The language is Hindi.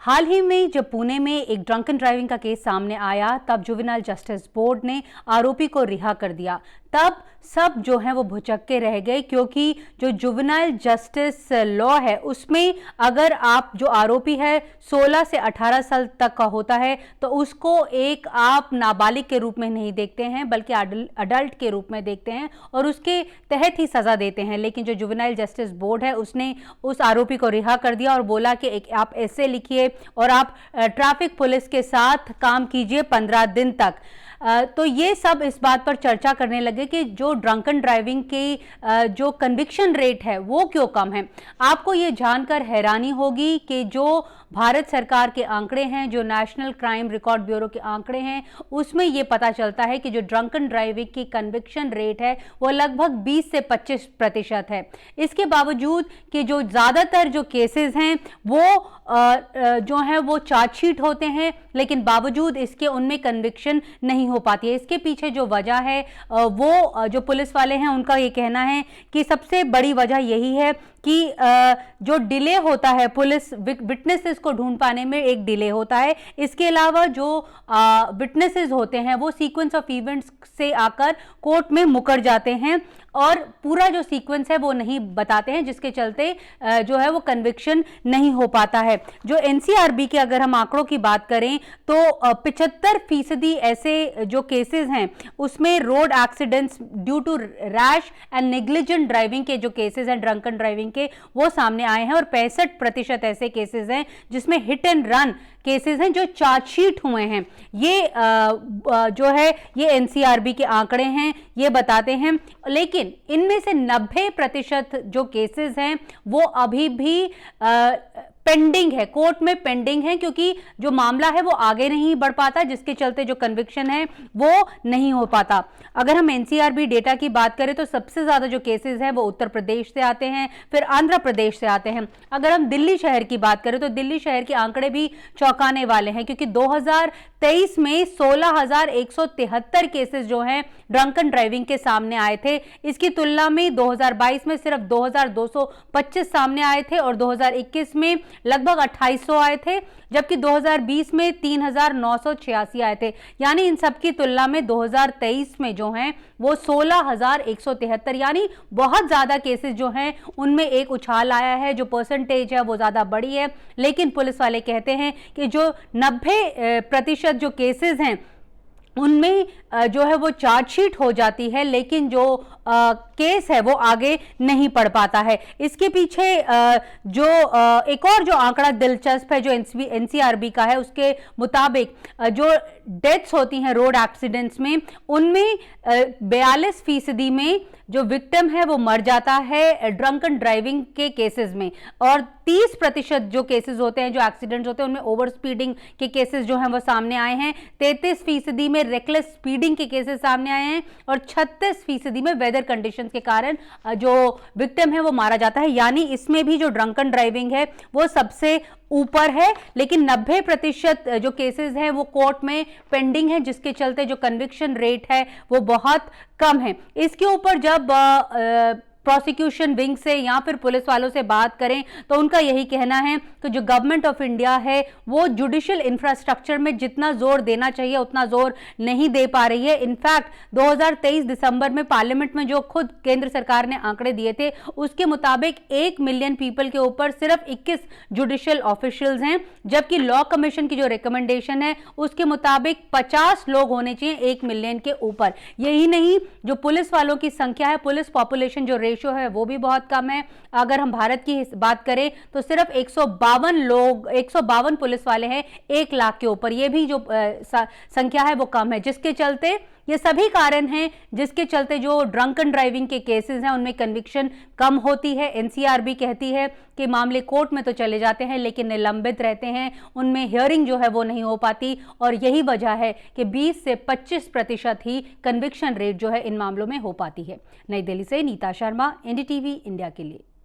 हाल ही में जब पुणे में एक ड्रंकन ड्राइविंग का केस सामने आया, तब जुवेनाइल जस्टिस बोर्ड ने आरोपी को रिहा कर दिया। तब सब जो है वो भुचक्के रह गए, क्योंकि जो जुवेनाइल जस्टिस लॉ है उसमें अगर आप जो आरोपी है 16 से 18 साल तक का होता है तो उसको एक आप नाबालिग के रूप में नहीं देखते हैं, बल्कि अडल्ट के रूप में देखते हैं और उसके तहत ही सजा देते हैं। लेकिन जो जुवेनाइल जस्टिस बोर्ड है उसने उस आरोपी को रिहा कर दिया और बोला कि आप ऐसे लिखिए और आप ट्रैफिक पुलिस के साथ काम कीजिए 15 दिन तक। तो ये सब इस बात पर चर्चा करने लगे कि जो ड्रंकन ड्राइविंग की जो कन्विक्शन रेट है वो क्यों कम है। आपको ये जानकर हैरानी होगी कि जो भारत सरकार के आंकड़े हैं, जो नेशनल क्राइम रिकॉर्ड ब्यूरो के आंकड़े हैं, उसमें ये पता चलता है कि जो ड्रंकन ड्राइविंग की कन्विक्शन रेट है वो लगभग 20 से 25% है। इसके बावजूद कि जो ज़्यादातर जो केसेस हैं वो जो है वो चार्जशीट होते हैं, लेकिन बावजूद इसके उनमें कन्विक्शन नहीं हो पाती है। इसके पीछे जो वजह है वो जो पुलिस वाले हैं उनका ये कहना है कि सबसे बड़ी वजह यही है कि जो डिले होता है, पुलिस विटनेसेस को ढूंढ पाने में एक डिले होता है। इसके अलावा जो विटनेसेस होते हैं वो सीक्वेंस ऑफ इवेंट्स से आकर कोर्ट में मुकर जाते हैं और पूरा जो सीक्वेंस है वो नहीं बताते हैं, जिसके चलते जो है वो कन्विक्शन नहीं हो पाता है। जो एनसीआरबी के अगर हम आंकड़ों की बात करें तो 75% ऐसे जो केसेस हैं उसमें road accidents due to rash and negligent driving के जो केसेस हैं ड्रंकन ड्राइविंग के वो सामने आए हैं और 65% ऐसे केसेस हैं जिसमें हिट एंड रन केसेस हैं जो चार्जशीट हुए हैं। ये जो है ये एनसीआरबी के आंकड़े हैं, ये बताते हैं। लेकिन इनमें से 90% जो केसेस हैं वो अभी भी पेंडिंग है, कोर्ट में पेंडिंग है, क्योंकि जो मामला है वो आगे नहीं बढ़ पाता, जिसके चलते जो कन्विक्शन है वो नहीं हो पाता। अगर हम एनसीआरबी डेटा की बात करें तो सबसे ज्यादा जो केसेस हैं वो उत्तर प्रदेश से आते हैं, फिर आंध्र प्रदेश से आते हैं। अगर हम दिल्ली शहर की बात करें तो दिल्ली शहर के आंकड़े भी चौंकाने वाले हैं, क्योंकि 2023 में 16,173 केसेस जो हैं ड्रंकन ड्राइविंग के सामने आए थे। इसकी तुलना में 2022 में सिर्फ 2,225 सामने आए थे और 2021 में लगभग 2,800 आए थे, जबकि 2020 में 3,986 आए थे। यानी इन सब की तुलना में 2023 में जो हैं वो 16,173, यानी बहुत ज्यादा केसेस जो हैं उनमें एक उछाल आया है। जो परसेंटेज है वो ज्यादा बड़ी है, लेकिन पुलिस वाले कहते हैं कि जो 90% जो केसेस हैं उनमें जो है वो चार्जशीट हो जाती है, लेकिन जो केस है वो आगे नहीं पढ़ पाता है। इसके पीछे जो एक और जो आंकड़ा दिलचस्प है जो एनसीआरबी का है, उसके मुताबिक जो डेथ्स होती हैं रोड एक्सीडेंट्स में, उनमें 42% में जो विक्टिम है वो मर जाता है ड्रंकन ड्राइविंग के केसेस में, और 30% जो केसेस होते हैं जो एक्सीडेंट्स होते हैं उनमें ओवर स्पीडिंग के केसेस जो हैं वो सामने आए हैं। 33% में रेकलेस स्पीडिंग के केसेस सामने आए हैं और 36% में वेदर कंडीशंस के कारण जो विक्टिम है वो मारा जाता है। यानी इसमें भी जो ड्रंकन ड्राइविंग है वो सबसे ऊपर है, लेकिन 90% जो केसेस हैं वो कोर्ट में पेंडिंग है, जिसके चलते जो कन्विक्शन रेट है वो बहुत कम है। इसके ऊपर जब प्रोसिक्यूशन विंग से या फिर पुलिस वालों से बात करें तो उनका यही कहना है कि जो गवर्नमेंट ऑफ इंडिया है वो जुडिशियल इंफ्रास्ट्रक्चर में जितना जोर देना चाहिए उतना जोर नहीं दे पा रही है। इनफैक्ट 2023 दिसंबर में पार्लियामेंट में जो खुद केंद्र सरकार ने आंकड़े दिए थे उसके मुताबिक 1 मिलियन पीपल के ऊपर सिर्फ 21 जुडिशियल ऑफिशियल्स हैं, जबकि लॉ कमीशन की जो रिकमेंडेशन है उसके मुताबिक 50 लोग होने चाहिए 1 मिलियन के ऊपर। यही नहीं, जो पुलिस वालों की संख्या है, पुलिस पॉपुलेशन जो रेशियो है वो भी बहुत कम है। अगर हम भारत की बात करें तो सिर्फ 152 पुलिस वाले हैं 1 लाख के ऊपर। ये भी जो संख्या है वो कम है, जिसके चलते ये सभी कारण हैं जिसके चलते जो ड्रंकन ड्राइविंग के केसेस हैं उनमें कन्विक्शन कम होती है। एनसीआरबी कहती है कि मामले कोर्ट में तो चले जाते हैं लेकिन निलंबित रहते हैं, उनमें हियरिंग जो है वो नहीं हो पाती, और यही वजह है कि 20 से 25% ही कन्विक्शन रेट जो है इन मामलों में हो पाती है। नई दिल्ली से नीता शर्मा, एनडीटीवी इंडिया के लिए।